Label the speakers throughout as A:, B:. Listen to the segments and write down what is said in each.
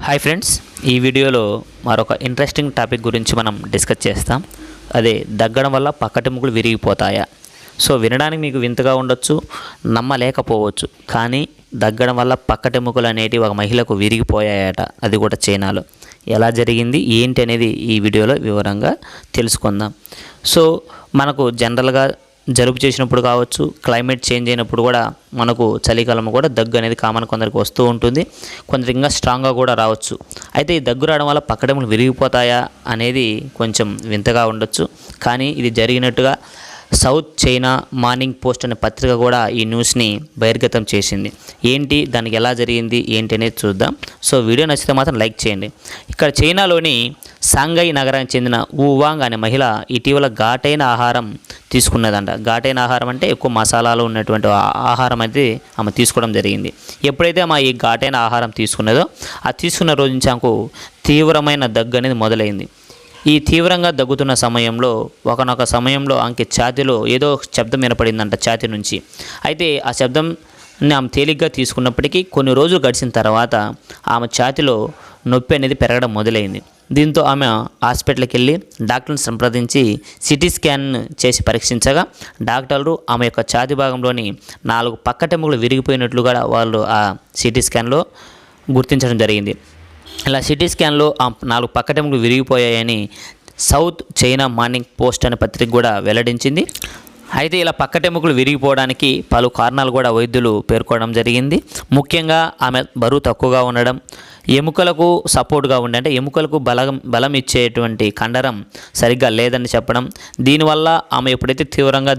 A: Hi friends, ఈ వీడియోలో మరొక ఇంట్రెస్టింగ్ టాపిక్ గురించి మనం డిస్కస్ చేస్తాం. అదే దగ్గడం వల్ల పక్కటెముకలు విరిగిపోతాయా. సో వినడానికి మీకు వింతగా ఉండొచ్చు, నమ్మలేకపోవచ్చు. కానీ దగ్గడం వల్ల పక్కటెముకలు అనేటివి ఒక మహిళకు విరిగిపోయాయట. అది కూడా చైనాలో. ఎలా జరిగింది ఏంటి అనేది ఈ వీడియోలో వివరంగా తెలుసుకుందాం. సో మనకు జనరల్గా జలుబు చేసినప్పుడు కావచ్చు, క్లైమేట్ చేంజ్ అయినప్పుడు కూడా మనకు చలికాలం కూడా దగ్గు అనేది కామన్ కొందరికి వస్తూ ఉంటుంది. కొందరికి ఇంకా స్ట్రాంగ్గా కూడా రావచ్చు. అయితే ఈ దగ్గు రావడం వల్ల పక్కడెముకలు విరిగిపోతాయా అనేది కొంచెం వింతగా ఉండొచ్చు. కానీ ఇది జరిగినట్టుగా సౌత్ చైనా మార్నింగ్ పోస్ట్ అనే పత్రిక కూడా ఈ న్యూస్ని బహిర్గతం చేసింది. ఏంటి దానికి ఎలా జరిగింది ఏంటి అనేది చూద్దాం. సో వీడియో నచ్చితే మాత్రం లైక్ చేయండి. ఇక్కడ చైనాలోని షాంఘై నగరానికి చెందిన వువాంగ్ అనే మహిళ ఇటీవల ఘాటైన ఆహారం తీసుకున్నదంట. ఘాటైన ఆహారం అంటే ఎక్కువ మసాలాలు ఉన్నటువంటి ఆహారం అయితే ఆమె తీసుకోవడం జరిగింది. ఎప్పుడైతే ఆమె ఈ ఘాటైన ఆహారం తీసుకున్నదో ఆ తీసుకున్న రోజు నుంచి ఆమెకు తీవ్రమైన దగ్గు అనేది మొదలైంది. ఈ తీవ్రంగా దగ్గుతున్న సమయంలో ఒకనొక సమయంలో ఆమెకి ఛాతీలో ఏదో శబ్దం వినపడిందంట, ఛాతీ నుంచి. అయితే ఆ శబ్దం ఆమె తేలిగ్గా తీసుకున్నప్పటికీ కొన్ని రోజులు గడిచిన తర్వాత ఆమె ఛాతీలో నొప్పి అనేది పెరగడం మొదలైంది. దీంతో ఆమె హాస్పిటల్కి వెళ్ళి డాక్టర్ని సంప్రదించి సిటీ స్కాన్ చేసి పరీక్షించగా డాక్టర్లు ఆమె యొక్క ఛాతీ భాగంలోని 4 పక్కటెముకలు విరిగిపోయినట్లుగా వాళ్ళు ఆ సిటీ స్కాన్లో గుర్తించడం జరిగింది. ఇలా సిటీ స్కాన్లో ఆ 4 పక్కటెముకలు విరిగిపోయాయని సౌత్ చైనా మార్నింగ్ పోస్ట్ అనే పత్రిక కూడా వెల్లడించింది. అయితే ఇలా పక్కటెముకలు విరిగిపోవడానికి పలు కారణాలు కూడా వైద్యులు పేర్కొనడం జరిగింది. ముఖ్యంగా ఆమె బరువు తక్కువగా ఉండడం, ఎముకలకు సపోర్ట్గా ఉండే అంటే ఎముకలకు బలం ఇచ్చేటువంటి కండరం సరిగ్గా లేదని చెప్పడం. దీనివల్ల ఆమె ఎప్పుడైతే తీవ్రంగా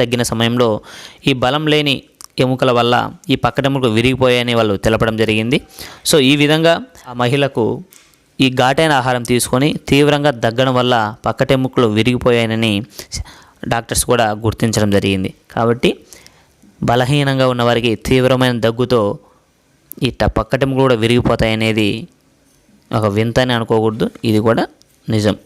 A: తగ్గిన సమయంలో ఈ బలం లేని ఎముకల వల్ల ఈ పక్కటెముకలు విరిగిపోయాయని వాళ్ళు తెలపడం జరిగింది. సో ఈ విధంగా ఆ మహిళకు ఈ ఘాటైన ఆహారం తీసుకొని తీవ్రంగా దగ్గడం వల్ల పక్కటెముకలు విరిగిపోయాయని డాక్టర్స్ కూడా గుర్తించడం జరిగింది. కాబట్టి బలహీనంగా ఉన్నవారికి తీవ్రమైన దగ్గుతో ఈ పక్కటెముకలు కూడా విరిగిపోతాయనేది ఒక వింతని అనుకోకూడదు. ఇది కూడా నిజం.